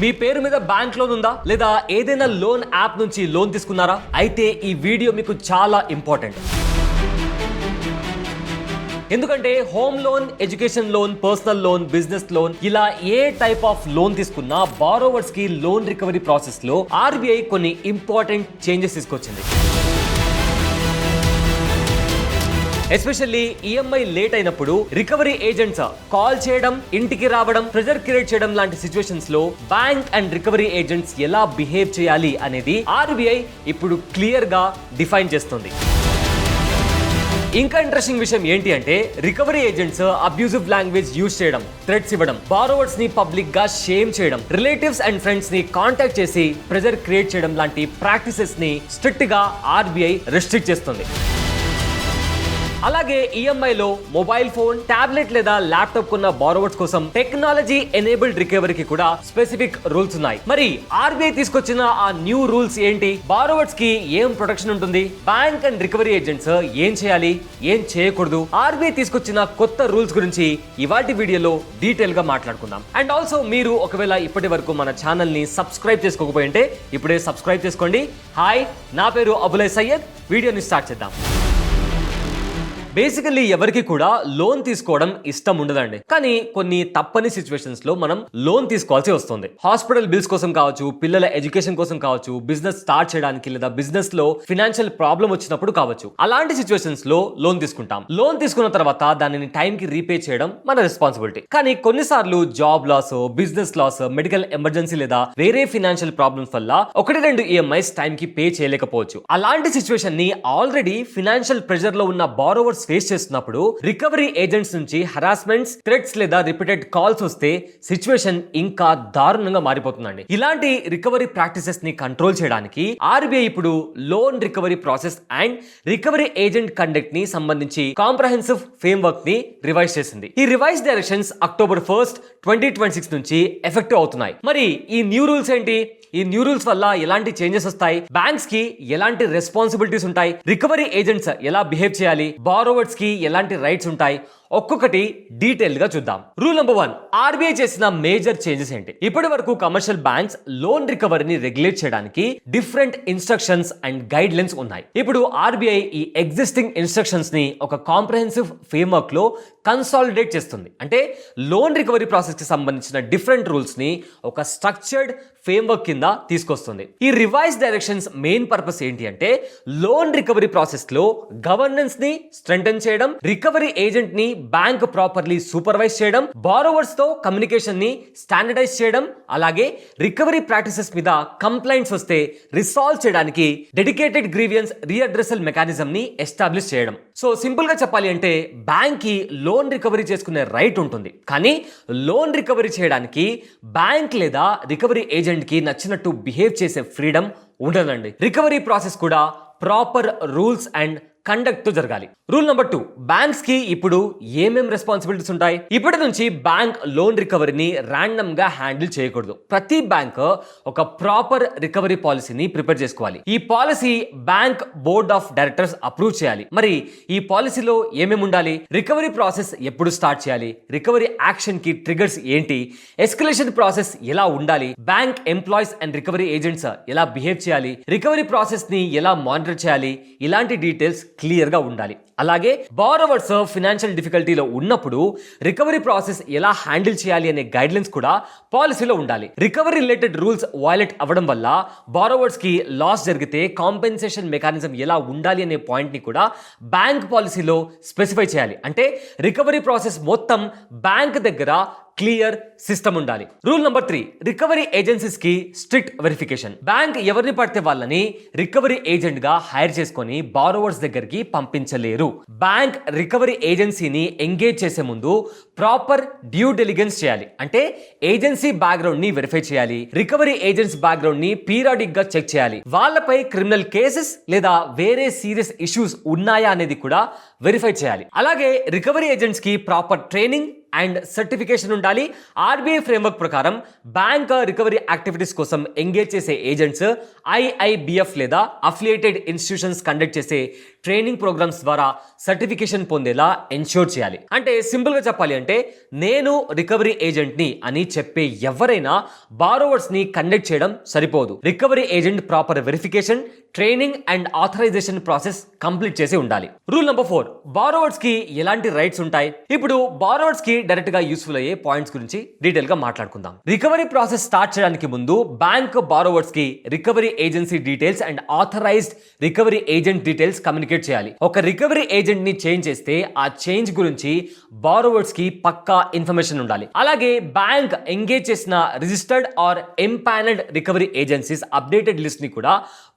మీ పేరు మీద bank loan ఉందా లేదా ఏదైనా లోన్ యాప్ నుంచి లోన్ తీసుకున్నారా? అయితే ఈ వీడియో మీకు చాలా ఇంపార్టెంట్. ఎందుకంటే home loan, education loan, personal loan, business loan ఇలా ఏ టైప్ ఆఫ్ లోన్ తీసుకున్నా బారోవర్స్ కి లోన్ రికవరీ ప్రాసెస్ లో ఆర్బీఐ కొన్ని ఇంపార్టెంట్ చేంజెస్ తీసుకొచ్చింది. ఎస్పెషల్లీ ఈఎంఐ లేట్ అయినప్పుడు రికవరీ ఏజెంట్స్ కాల్ చేయడం, ఇంటికి రావడం, ప్రెజర్ క్రియేట్ చేయడం లాంటి సిచ్యువేషన్స్ లో బ్యాంక్ అండ్ రికవరీ ఏజెంట్స్ ఎలా బిహేవ్ చేయాలి అనేది ఆర్బీఐ ఇప్పుడు క్లియర్ గా డిఫైన్ చేస్తుంది. ఇంకా ఇంట్రెస్టింగ్ విషయం ఏంటి అంటే recovery agents abusive language use చేయడం, థ్రెట్స్ ఇవ్వడం, బారోవర్స్ ని పబ్లిక్ గా షేమ్ చేయడం, రిలేటివ్స్ అండ్ ఫ్రెండ్స్ ని కాంటాక్ట్ చేసి ప్రెజర్ క్రియేట్ చేయడం లాంటి ప్రాక్టీసెస్ ని స్ట్రిక్ట్ గా ఆర్బీఐ రెస్ట్రిక్ట్ చేస్తుంది. అలాగే ఈఎంఐలో మొబైల్ ఫోన్, టాబ్లెట్ లేదా ల్యాప్టాప్ కొన్న బారోవర్స్ కోసం టెక్నాలజీ ఎనేబుల్డ్ రికవరీకి కూడా స్పెసిఫిక్ రూల్స్ ఉన్నాయి. మరి ఆర్బీఐ తీసుకొచ్చిన ఆ న్యూ రూల్స్ ఏంటి? బారోవర్స్ కి ఏం ప్రొటెక్షన్ ఉంటుంది? బ్యాంక్ అండ్ రికవరీ ఏజెంట్స్ ఏం చేయాలి, ఏం చేయకూడదు? ఆర్బీఐ తీసుకొచ్చిన కొత్త రూల్స్ గురించి ఇవాటి వీడియోలో డీటెయిల్ గా మాట్లాడుకుందాం. అండ్ ఆల్సో మీరు ఒకవేళ ఇప్పటి వరకు మన ఛానల్ ని సబ్స్క్రైబ్ చేసుకోకపోయింటే ఇప్పుడే సబ్స్క్రైబ్ చేసుకోండి. హాయ్, నా పేరు అబులై సయ్యద్. వీడియోని స్టార్ట్ చేద్దాం. బేసికల్లీ ఎవరికి కూడా లోన్ తీసుకోవడం ఇష్టం ఉండదండి. కానీ కొన్ని తప్పని సిచ్యువేషన్స్ లో మనం లోన్ తీసుకోవాల్సి వస్తుంది. హాస్పిటల్ బిల్స్ కోసం కావచ్చు, పిల్లల ఎడ్యుకేషన్ కోసం కావచ్చు, బిజినెస్ స్టార్ట్ చేయడానికి లేదా బిజినెస్ లో ఫినాన్షియల్ ప్రాబ్లం వచ్చినప్పుడు కావచ్చు. అలాంటి సిచ్యువేషన్స్ లో లోన్ తీసుకుంటాం. లోన్ తీసుకున్న తర్వాత దానిని టైం కి రీపే చేయడం మన రెస్పాన్సిబిలిటీ. కానీ కొన్నిసార్లు job loss, business loss, medical emergency లేదా వేరే ఫినాన్షియల్ ప్రాబ్లమ్స్ వల్ల 1-2 ఈఎంఐస్ టైం కి పే చేయలేకపోవచ్చు. అలాంటి సిచ్యువేషన్ ని ఆల్రెడీ ఫినాన్షియల్ ప్రెషర్ లో ఉన్న బారోవర్స్ ఫేస్ చేస్తున్నప్పుడు రికవరీ ఏజెంట్స్ నుంచి హరాస్మెంట్స్, థ్రెట్స్ లేదా రిపీటెడ్ కాల్స్ వస్తే సిచ్యువేషన్ ఇంకా దారుణంగా మారిపోతుందండి. ఇలాంటి రికవరీ ప్రాక్టీసెస్ ని కంట్రోల్ చేయడానికి ఆర్బీఐ ఇప్పుడు loan recovery process and recovery agent conduct ని సంబంధించి కాంప్రహెన్సివ్ ఫ్రేమ్వర్క్ ని రివైజ్ చేసింది. ఈ రివైజ్ డైరెక్షన్స్ October 1st, 2026 నుంచి ఎఫెక్టివ్ అవుతున్నాయి. మరి ఈ న్యూ రూల్స్ ఏంటి? ఈ న్యూ రూల్స్ వల్ల ఎలాంటి చేంజెస్ వస్తాయి? బ్యాంక్స్ కి ఎలాంటి రెస్పాన్సిబిలిటీస్ ఉంటాయి? రికవరీ ఏజెంట్స్ ఎలా బిహేవ్ చేయాలి? బారోవర్స్ కి ఎలాంటి రైట్స్ ఉంటాయి? ఒక్కొక్కటి డీటెయిల్ గా చూద్దాం. రూల్ నెంబర్ 1, ఆర్బీఐ చేసిన మేజర్ చేంజెస్ ఏంటి? ఇప్పటి వరకు కమర్షియల్ బ్యాంక్స్ లోన్ రికవరీని రెగ్యులేట్ చేయడానికి different instructions and guide lines ఉన్నాయి. ఇప్పుడు ఆర్బీఐ ఈ ఎగ్జిస్టింగ్ ఇన్స్ట్రక్షన్స్ ని ఒక కాంప్రహెన్సివ్ ఫ్రేమ్వర్క్ లో కన్సాలిడేట్ చేస్తుంది. అంటే లోన్ రికవరీ ప్రాసెస్ కి సంబంధించిన డిఫరెంట్ రూల్స్ ని ఒక స్ట్రక్చర్డ్ ఫ్రేమ్వర్క్ కింద తీసుకొస్తుంది. ఈ రివైజ్ డైరెక్షన్స్ మెయిన్ పర్పస్ ఏంటి అంటే లోన్ రికవరీ ప్రాసెస్ లో గవర్నెన్స్ ని స్ట్రెంథెన్ చేయడం, రికవరీ ఏజెంట్ ని బ్యాంక్ ప్రాపర్లీ సూపర్వైజ్ చేయడం, బారోవర్స్ తో కమ్యూనికేషన్ ని స్టాండర్డైజ్ చేయడం, అలాగే రికవరీ ప్రాక్టీసెస్ మీద కంప్లైంట్స్ వస్తే రిసాల్వ్ చేయడానికి డెడికేటెడ్ గ్రీవియన్స్ రీఅడ్రెసల్ మెకానిజం ని ఎస్టాబ్లిష్ చేయడం. సో సింపుల్ గా చెప్పాలి అంటే బ్యాంక్ కి లోన్ రికవరీ చేసుకునే రైట్ ఉంటుంది. కానీ లోన్ రికవరీ చేయడానికి బ్యాంక్ లేదా రికవరీ ఏజెంట్ కి నచ్చినట్టు బిహేవ్ చేసే ఫ్రీడమ్ ఉండదండి. రికవరీ ప్రాసెస్ కూడా ప్రాపర్ రూల్స్ అండ్ కండక్ట్ తో జరగాలి. రూల్ నెంబర్ 2, బ్యాంక్స్ కి ఇప్పుడు ఏమేం రెస్పాన్సిబిలిటీస్ ఉంటాయి? ఇప్పటి నుంచి బ్యాంక్ లోన్ రికవరీని ర్యాండమ్ గా హ్యాండిల్ చేయకూడదు. ప్రతి బ్యాంక్ ఒక ప్రాపర్ రికవరీ పాలసీని ప్రిపేర్ చేసుకోవాలి. ఈ policy bank board of directors approve చేయాలి. మరి ఈ పాలసీలో ఏమేమి ఉండాలి? రికవరీ ప్రాసెస్ ఎప్పుడు స్టార్ట్ చేయాలి? రికవరీ యాక్షన్ కి ట్రిగర్స్ ఏంటి? ఎస్కలేషన్ ప్రాసెస్ ఎలా ఉండాలి? Bank employees and recovery agents ఎలా బిహేవ్ చేయాలి? రికవరీ ప్రాసెస్ ని ఎలా మానిటర్ చేయాలి? ఇలాంటి డీటెయిల్స్ క్లియర్ గా ఉండాలి. అలాగే బారోవర్స్ ఫినాన్షియల్ డిఫికల్టీలో ఉన్నప్పుడు రికవరీ ప్రాసెస్ ఎలా హ్యాండిల్ చేయాలి అనే గైడ్లైన్స్ కూడా పాలసీలో ఉండాలి. రికవరీ రిలేటెడ్ రూల్స్ వయలేట్ అవ్వడం వల్ల బారోవర్స్ కి లాస్ జరిగితే కాంపెన్సేషన్ మెకానిజం ఎలా ఉండాలి అనే పాయింట్ ని కూడా బ్యాంక్ పాలసీలో స్పెసిఫై చేయాలి. అంటే రికవరీ ప్రాసెస్ మొత్తం బ్యాంక్ దగ్గర క్లియర్ సిస్టమ్ ఉండాలి. రూల్ నెంబర్ 3, రికవరీ ఏజెన్సీస్ కి స్ట్రిక్ట్ వెరిఫికేషన్. బ్యాంక్ ఎవరిని పడితే వాళ్ళని రికవరీ ఏజెంట్ గా హైర్ చేసుకొని బారోవర్స్ దగ్గరికి పంపించలేరు. బ్యాంక్ రికవరీ ఏజెన్సీని ఎంగేజ్ చేసే ముందు ప్రాపర్ డ్యూ డెలిగెన్స్ చేయాలి. అంటే ఏజెన్సీ బ్యాక్గ్రౌండ్ ని వెరిఫై చేయాలి. రికవరీ ఏజెంట్స్ బ్యాక్గ్రౌండ్ ని పీరియాడిక్ గా చెక్ చేయాలి. వాళ్ళపై క్రిమినల్ కేసెస్ లేదా వేరే సీరియస్ ఇష్యూస్ ఉన్నాయా అనేది కూడా వెరిఫై చేయాలి. అలాగే రికవరీ ఏజెంట్స్ కి ప్రాపర్ ట్రైనింగ్ అండ్ సర్టిఫికేషన్ ఉండాలి. ఆర్బీఐ ఫ్రేమ్వర్క్ ప్రకారం బ్యాంక్ రికవరీ యాక్టివిటీస్ కోసం ఎంగేజ్ చేసే ఏజెంట్స్ ఐఐబిఎఫ్ లేదా అఫిలియేటెడ్ ఇన్స్టిట్యూషన్స్ కండక్ట్ చేసే ట్రైనింగ్ ప్రోగ్రామ్స్ ద్వారా సర్టిఫికేషన్ పొందేలా ఎన్ష్యూర్ చేయాలి. అంటే సింపుల్ గా చెప్పాలి అంటే నేను రికవరీ ఏజెంట్ ని అని చెప్పే ఎవరైనా బారోవర్స్ ని కండక్ట్ చేయడం సరిపోదు. Recovery agent proper verification, training and authorization process complete చేసి ఉండాలి. రూల్ నెంబర్ 4, బారోవర్స్ కి ఎలాంటి రైట్స్ ఉంటాయి? ఇప్పుడు బారోవర్స్ కి డైరెక్ట్ గా యూస్ఫుల్ అయ్యే పాయింట్స్ గురించి డీటెయిల్ గా మాట్లాడుకుందాం. రికవరీ ప్రాసెస్ స్టార్ట్ చేయడానికి ముందు బ్యాంక్ బారోవర్స్ కి recovery agency details and authorized recovery agent details communicate చేయాలి. ఒక రికవరీ ఏజెంట్ ని చేంజ్ చేస్తే ఆ చేంజ్ గురించి బారోవర్స్ కి పక్కా ఇన్ఫర్మేషన్ ఉండాలి. అలాగే బ్యాంక్ ఎంగేజ్ చేసిన registered are empanelled recovery agencies updated list ని కూడా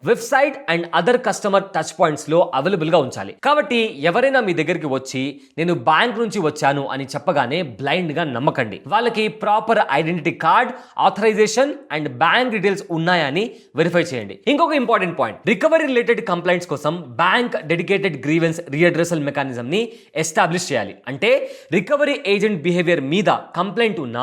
website and other customer touch points లో అవైలబుల్ గా ఉంచాలి. కాబట్టి ఎవరైనా మీ దగ్గరికి వచ్చి నేను బ్యాంక్ నుంచి వచ్చాను అని చెప్పగానే బ్లైండ్ గా నమ్మకండి. వాళ్ళకి proper identity card, authorization and bank details ఉన్నాయని వెరిఫై చేయండి. ఇంకొక important point, recovery related complaints కోసం bank dedicated grievance redressal mechanism ని ఎస్టాబ్లిష్ చేయాలి. అంటే రికవరీ ఏజెంట్ బిహేవియర్ మీద కంప్లైంట్ ఉన్న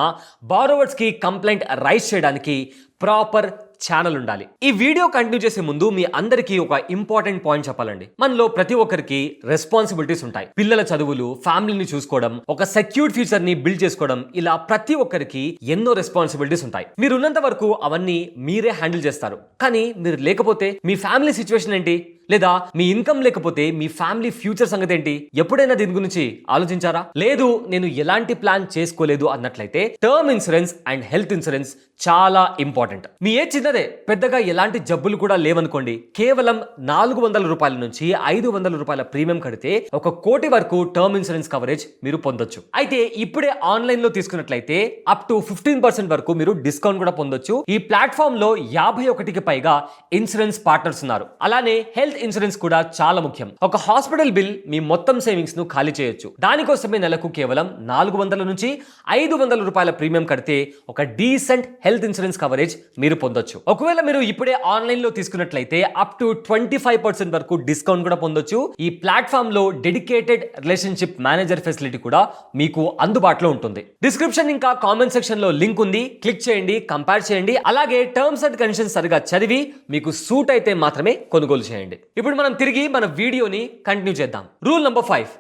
బారోవర్స్ కి కంప్లైంట్ రైజ్ చేయడానికి ప్రాపర్ ఛానల్ ఉండాలి. ఈ వీడియో కంటిన్యూ చేసే ముందు మీ అందరికీ ఒక ఇంపార్టెంట్ పాయింట్ చెప్పాలండి. మనలో ప్రతి ఒక్కరికి రెస్పాన్సిబిలిటీస్ ఉంటాయి. పిల్లల చదువులు, ఫ్యామిలీని చూసుకోవడం, ఒక సెక్యూర్డ్ ఫ్యూచర్ ని బిల్డ్ చేసుకోవడం, ఇలా ప్రతి ఒక్కరికి ఎన్నో రెస్పాన్సిబిలిటీస్ ఉంటాయి. మీరు ఉన్నంత వరకు అవన్నీ మీరే హ్యాండిల్ చేస్తారు. కానీ మీరు లేకపోతే మీ ఫ్యామిలీ సిచ్యువేషన్ ఏంటి? లేదా మీ ఇన్కమ్ లేకపోతే మీ ఫ్యామిలీ ఫ్యూచర్ సంగతి ఏంటి? ఎప్పుడైనా దీని గురించి ఆలోచించారా? లేదు, నేను ఎలాంటి ప్లాన్ చేసుకోలేదు అన్నట్లయితే term insurance and health insurance చాలా ఇంపార్టెంట్. మీ ఏ చిన్నదే, పెద్దగా ఎలాంటి జబ్బులు కూడా లేవనుకోండి, కేవలం 400 రూపాయల నుంచి 500 రూపాయల ప్రీమియం కడితే 1 కోటి వరకు టర్మ్ ఇన్సూరెన్స్ కవరేజ్ మీరు పొందొచ్చు. అయితే ఇప్పుడే ఆన్లైన్ లో తీసుకున్నట్లయితే అప్ టు 15% వరకు మీరు డిస్కౌంట్ కూడా పొందొచ్చు. ఈ ప్లాట్ఫామ్ లో 51కి పైగా ఇన్సూరెన్స్ పార్ట్నర్స్ ఉన్నారు. అలానే హెల్త్ ఇన్సూరెన్స్ కూడా చాలా ముఖ్యం. ఒక హాస్పిటల్ బిల్ మీ మొత్తం సేవింగ్స్ ను ఖాళీ చేయొచ్చు. దానికోసమే నెలకు కేవలం 400 నుంచి 500 రూపాయల ప్రీమియం కడితే ఒక డీసెంట్ హెల్త్ ఇన్సూరెన్స్ కవరేజ్ మీరు పొందొచ్చు. ఒకవేళ మీరు ఇప్పుడే ఆన్లైన్ లో తీసుకున్నట్లయితే అప్ టు 25% వరకు డిస్కౌంట్ కూడా పొందొచ్చు. ఈ ప్లాట్ఫామ్ లో డెడికేటెడ్ రిలేషన్షిప్ మేనేజర్ ఫెసిలిటీ కూడా మీకు అందుబాటులో ఉంటుంది. డిస్క్రిప్షన్ ఇంకా కామెంట్ సెక్షన్ లో లింక్ ఉంది, క్లిక్ చేయండి, కంపేర్ చేయండి. అలాగే టర్మ్స్ అండ్ కండిషన్స్ సరిగా చదివి మీకు సూట్ అయితే మాత్రమే కొనుగోలు చేయండి. ఇప్పుడు మనం తిరిగి మన వీడియోని కంటిన్యూ చేద్దాం. రూల్ నెంబర్ 5,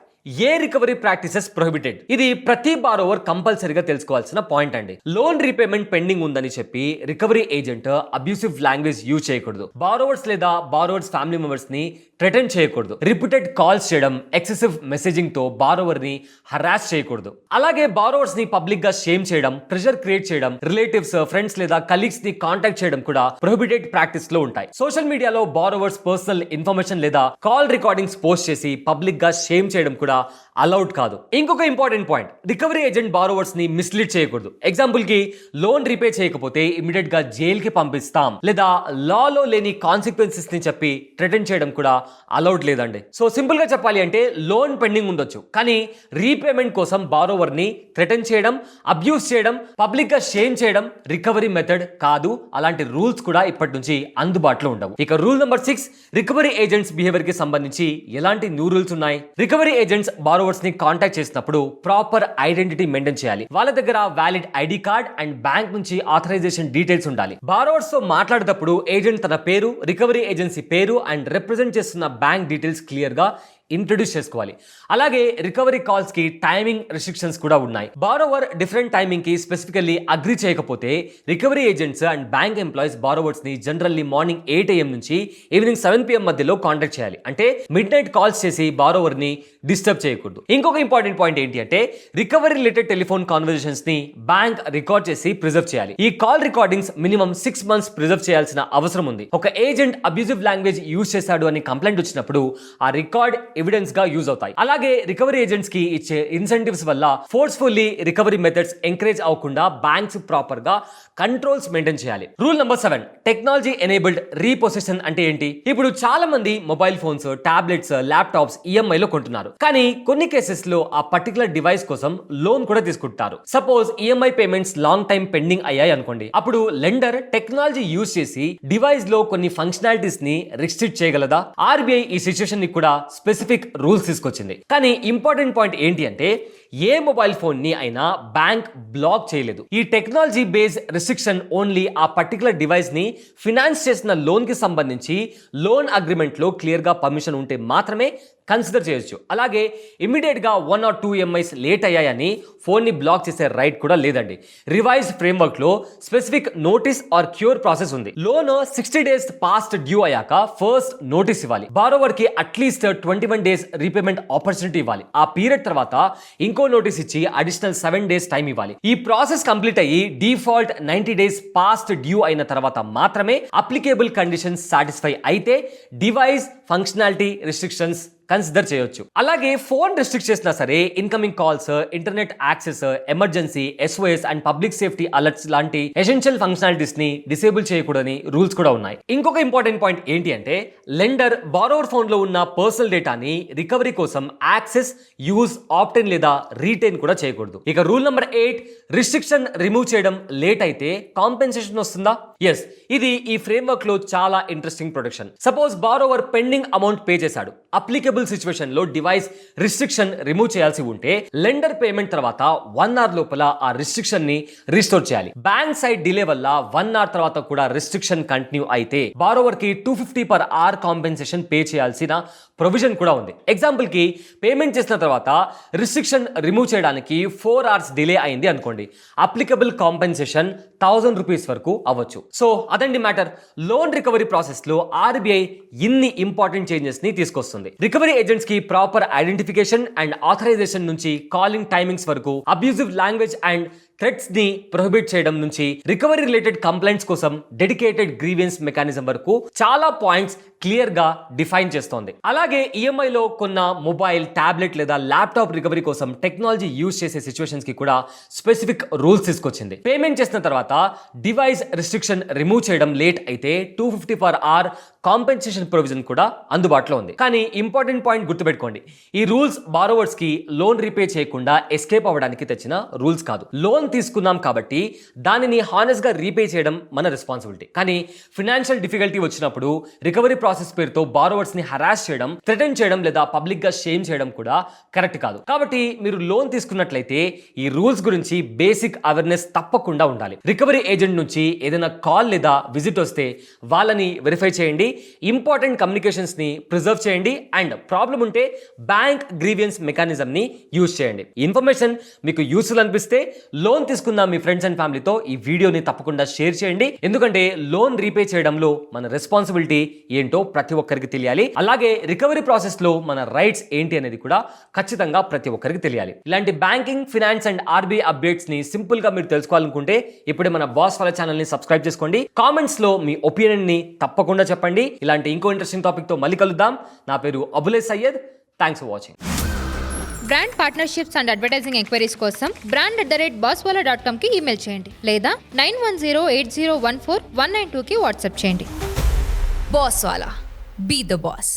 ఏ రికవరీ ప్రాక్టీసెస్ ప్రొహిబిటెడ్? ఇది ప్రతి బారోవర్ కంపల్సరీగా తెలుసుకోవాల్సిన పాయింట్ అండి. లోన్ రీపేమెంట్ పెండింగ్ ఉందని చెప్పి recovery agent abusive language use చేయకూడదు. బారోవర్స్ లేదా బారోవర్స్ ఫ్యామిలీ మెంబర్స్ ని థ్రెటన్ చేయకూడదు. రిపీటెడ్ కాల్స్ చేయడం, ఎక్సెసివ్ మెసేజింగ్ తో బారోవర్ ని హరాస్ చేయకూడదు. అలాగే బారోవర్స్ ని పబ్లిక్ గా షేమ్ చేయడం, ప్రెషర్ క్రియేట్ చేయడం, రిలేటివ్స్, ఫ్రెండ్స్ లేదా కలీగ్స్ ని కాంటాక్ట్ చేయడం కూడా ప్రొహిబిటెడ్ ప్రాక్టీస్ లో ఉంటాయి. సోషల్ మీడియాలో బారోవర్స్ పర్సనల్ ఇన్ఫర్మేషన్ లేదా కాల్ రికార్డింగ్స్ పోస్ట్ చేసి పబ్లిక్ గా షేమ్ చేయడం కూడా అలౌడ్ కాదు. ఇంకొక important point, recovery agent borrowers ని మిస్లీడ్ చేయకూడదు. ఎగ్జాంపుల్ కి లోన్ రీపే చేయకపోతే ఇమిడియట్ గా జైల్ కి పంపిస్తాం లేదా లాలో లేని కాన్సిక్వెన్సెస్ ని చెప్పి థ్రెటన్ చేయడం కూడా అలౌడ్ లేదండి. సో సింపుల్ గా చెప్పాలి అంటే లోన్ పెండింగ్ ఉండొచ్చు, కానీ రీపేమెంట్ కోసం బారోవర్ ని థ్రెటన్ చేయడం, అబ్యూస్ చేయడం, పబ్లిక్ గా షేమ్ చేయడం రికవరీ మెథడ్ కాదు. అలాంటి రూల్స్ కూడా ఇప్పటి నుంచి అందుబాటులో ఉండవు. ఇక rule number 6, recovery agents behaviour కి సంబంధించి ఎలాంటి న్యూ రూల్స్ ఉన్నాయి? రికవరీ ఏజెంట్స్ బారోవర్స్ ని కాంటాక్ట్ చేసినప్పుడు ప్రాపర్ ఐడెంటిటీ మెయింటైన్ చేయాలి. వాళ్ళ దగ్గర valid ID card and bank నుంచి ఆథరైజేషన్ డీటెయిల్స్ ఉండాలి. బారోవర్స్ తో మాట్లాడేటప్పుడు ఏజెంట్ తన పేరు, రికవరీ ఏజెన్సీ పేరు అండ్ రిప్రజెంట్ చేస్తున్న బ్యాంక్ డీటెయిల్స్ క్లియర్ గా ఇంట్రడ్యూస్ చేసుకోవాలి. అలాగే రికవరీ కాల్స్ కి టైమింగ్ రెస్ట్రిక్షన్స్ కూడా ఉన్నాయి. బారోవర్ డిఫరెంట్ టైమింగ్ కి స్పెసిఫికల్లీ అగ్రీ చేయకపోతే recovery agents and bank employees borrowers ని జనరల్లీ మార్నింగ్ 8 AM నుంచి ఈవినింగ్ 7 PM మధ్యలో కాంటాక్ట్ చేయాలి. అంటే మిడ్ నైట్ కాల్స్ చేసి బారోవర్ ని డిస్టర్బ్ చేయకూడదు. ఇంకొక ఇంపార్టెంట్ పాయింట్ ఏంటి అంటే రికవరీ రిలేటెడ్ టెలిఫోన్ కాన్వర్సేషన్స్ ని బ్యాంక్ రికార్డ్ చేసి ప్రిజర్వ్ చేయాలి. ఈ call recordings minimum 6 months preserve చేయాల్సిన అవసరం ఉంది. ఒక ఏజెంట్ అబ్యూజివ్ లాంగ్వేజ్ యూజ్ చేశాడు అని కంప్లైంట్ వచ్చినప్పుడు ఆ రికార్డ్ ఎవిడెన్స్ గా యూజ్ అవుతాయి. అలాగే రికవరీ ఏజెంట్స్ కి ఇచ్చే ఇన్సెంటివ్స్ వల్ల ఫోర్స్ఫుల్లీ రికవరీ మెథడ్స్ ఎంకరేజ్ అవ్వకుండా బ్యాంక్స్ ప్రాపర్ గా కంట్రోల్స్ మెయింటైన్ చేయాలి. రూల్ నెంబర్ 7, టెక్నాలజీ ఎనేబుల్డ్ రీపొసెషన్ అంటే ఏంటి? ఇప్పుడు చాలా మంది mobile phones, tablets, laptops EMI లో కొంటున్నారు. కానీ కొన్ని కేసెస్ లో ఆ పర్టికులర్ డివైస్ కోసం లోన్ కూడా తీసుకుంటారు. Suppose EMI payments long time pending అయ్యాయి అనుకోండి. అప్పుడు లెండర్ టెక్నాలజీ యూజ్ చేసి డివైస్ లో కొన్ని ఫంక్షనాలిటీస్ ని రిస్ట్రిక్ట్ చేయగలదా? ఆర్బీఐ ఈ సిచ్యుయేషన్ ని కూడా స్పెసిఫిక్ స్పెసిఫిక్ రూల్స్ తీసుకొచ్చింది. కానీ ఇంపార్టెంట్ పాయింట్ ఏంటి అంటే ఏ మొబైల్ ఫోన్ ని అయినా బ్యాంక్ బ్లాక్ చేయలేదు. ఈ టెక్నాలజీ బేస్డ్ రిస్ట్రిక్షన్ ఓన్లీ ఆ పర్టికులర్ డివైస్ ని ఫినాన్స్ చేసిన లోన్ కి సంబంధించి లోన్ అగ్రిమెంట్ లో క్లియర్ గా పర్మిషన్ ఉంటే మాత్రమే కన్సిడర్ చేయొచ్చు. అలాగే ఇమీడియట్ గా 1 or 2 EMIs లేట్ అయ్యాయని ఫోన్ ని బ్లాక్ చేసే రైట్ కూడా లేదండి. రివైజ్డ్ ఫ్రేమ్వర్క్ లో specific notice are cure process ఉంది. లోన్ 60 days పాస్ట్ డ్యూ అయ్యాక ఫస్ట్ నోటీస్ ఇవ్వాలి. బారోవర్ కి అట్లీస్ట్ 21 days రీపేమెంట్ ఆపర్చునిటీ ఇవ్వాలి. ఆ పీరియడ్ తర్వాత ఇంకో నోటీస్ ఇచ్చి అడిషనల్ 7 days టైం ఇవ్వాలి. ఈ ప్రాసెస్ కంప్లీట్ అయ్యి డిఫాల్ట్ 90 days పాస్ట్ డ్యూ అయిన తర్వాత మాత్రమే అప్లికేబుల్ కండిషన్స్ సాటిస్ఫై అయితే డివైస్ ఫంక్షనాలిటీ రిస్ట్రిక్షన్స్ కన్సిడర్ చేయొచ్చు. అలాగే ఫోన్ రిస్ట్రిక్ట్ చేసినా సరే incoming calls, internet access, emergency, SOS and public safety alerts లాంటి ఎసెన్షియల్ ఫంక్షనాలిటీస్ ని డిసేబుల్ చేయకూడని రూల్స్ కూడా ఉన్నాయి. ఇంకొక ఇంపార్టెంట్ పాయింట్ ఏంటి అంటే లెండర్ బారోవర్ ఫోన్ లో ఉన్న పర్సనల్ డేటాని రికవరీ కోసం యాక్సెస్, యూజ్, ఆప్టెన్ లేదా రీటైన్ కూడా చేయకూడదు. ఇక రూల్ నెంబర్ 8, రిస్ట్రిక్షన్ రిమూవ్ చేయడం లేట్ అయితే కాంపెన్సేషన్ వస్తుందా? ఎస్, ఇది ఈ ఫ్రేమ్వర్క్ లో చాలా interesting protection. Suppose borrower pending amount pay చేశాడు. అప్లికబుల్ సిచ్యువేషన్ లో డివైస్ రిస్ట్రిక్షన్ రిమూవ్ చేయాల్సి ఉంటే లెండర్ పేమెంట్ తర్వాత 1 hour లోపల ఆ రిస్ట్రిక్షన్ ని రిస్టోర్ చేయాలి. బ్యాంక్ సైడ్ డిలే వల్ల 1 hour తర్వాత కూడా రిస్ట్రిక్షన్ కంటిన్యూ అయితే బారోవర్ కి 250 per hour కాంపెన్సేషన్ పే చేయాల్సిన ప్రొవిజన్ కూడా ఉంది. ఎగ్జాంపుల్ కి పేమెంట్ చేసిన తర్వాత రిస్ట్రిక్షన్ రిమూవ్ చేయడానికి 4 hours డిలే అయింది అనుకోండి, అప్లికబుల్ కాంపెన్సేషన్ 1000 rupees వరకు అవ్వచ్చు. సో అదండి మ్యాటర్. లోన్ రికవరీ ప్రాసెస్ లో RBI ఇన్ని ఇంపార్టెంట్ చేంజెస్ ని తీసుకొస్తుంది. రికవరీ ఏజెంట్స్ కి ప్రాపర్ ఐడెంటిఫికేషన్ అండ్ ఆథరైజేషన్ నుంచి కాలింగ్ టైమింగ్స్ వరకు, అబ్యూజివ్ లాంగ్వేజ్ అండ్ థ్రెట్స్ ని ప్రొహిబిట్ చేయడం నుంచి రికవరీ రిలేటెడ్ కంప్లైంట్స్ కోసం డెడికేటెడ్ గ్రీవెన్స్ మెకానిజం వరకు చాలా పాయింట్స్ క్లియర్ గా డిఫైన్ చేస్తోంది. అలాగే EMI లో కొన్న మొబైల్, టాబ్లెట్ లేదా ల్యాప్టాప్ రికవరీ కోసం టెక్నాలజీ యూజ్ చేసే సిచ్యువేషన్స్ కి కూడా స్పెసిఫిక్ రూల్స్ తీసుకొచ్చింది. పేమెంట్ చేసిన తర్వాత డివైస్ రిస్ట్రిక్షన్ రిమూవ్ చేయడం లేట్ అయితే 250 per hour కాంపెన్సేషన్ ప్రొవిజన్ కూడా అందుబాటులో ఉంది. కానీ ఇంపార్టెంట్ పాయింట్ గుర్తుపెట్టుకోండి, ఈ రూల్స్ బారోవర్స్ కి లోన్ రీపే చేయకుండా ఎస్కేప్ అవ్వడానికి తెచ్చిన రూల్స్ కాదు. లోన్ తీసుకున్నాం కాబట్టి దానిని హానెస్ట్ గా రీపే చేయడం మన రెస్పాన్సిబిలిటీ. కానీ ఫినాన్షియల్ డిఫికల్టీ వచ్చినప్పుడు రికవరీ ప్రాసెస్ పేరుతో బారోవర్స్ ని హరాస్ చేయడం, థ్రెటన్ చేయడం లేదా పబ్లిక్ గా షేమ్ చేయడం కూడా కరెక్ట్ కాదు. కాబట్టి మీరు లోన్ తీసుకున్నట్లయితే ఈ రూల్స్ గురించి బేసిక్ అవేర్నెస్ తప్పకుండా ఉండాలి. రికవరీ ఏజెంట్ నుంచి ఏదైనా కాల్ లేదా విజిట్ వస్తే వాళ్ళని వెరిఫై చేయండి, ఇంపార్టెంట్ కమ్యూనికేషన్స్ ని ప్రిజర్వ్ చేయండి అండ్ ప్రాబ్లం ఉంటే బ్యాంక్ గ్రీవియన్స్ మెకానిజం ని యూజ్ చేయండి. ఇన్ఫర్మేషన్ మీకు యూస్ఫుల్ అనిపిస్తే లోన్ తీసుకున్న మీ ఫ్రెండ్స్ అండ్ ఫ్యామిలీతో ఈ వీడియోని తప్పకుండా షేర్ చేయండి. ఎందుకంటే లోన్ రీపే చేయడంలో మన రెస్పాన్సిబిలిటీ ఏంటో ప్రతి ఒక్కరికి తెలియాలి. అలాగే రికవరీ ప్రాసెస్ లో మన రైట్స్ ఏంటి అనేది కూడా ఖచ్చితంగా ప్రతి ఒక్కరికి తెలియాలి. ఇలాంటి banking, finance and RBI updates ని సింపుల్ గా మీరు తెలుసుకోవాలనుకుంటే ఇప్పుడే మన బాస్ వాళ్ళ ఛానల్ ని సబ్స్క్రైబ్ చేసుకోండి. కామెంట్స్ లో మీ ఒపీనియన్ ని తప్పకుండా చెప్పండి. ఇలాంటి ఇంకో ఇంట్రెస్టింగ్ టాపిక్ తో మళ్ళీ కలుద్దాం. నా పేరు Abule Syed. Thanks for watching. Brand partnerships and advertising enquiries కోసం brand@bosswala.com కి ఈమెయిల్ చేయండి లేదా 9108014192కి వాట్సాప్ చేయండి. Bosswala. Be the boss.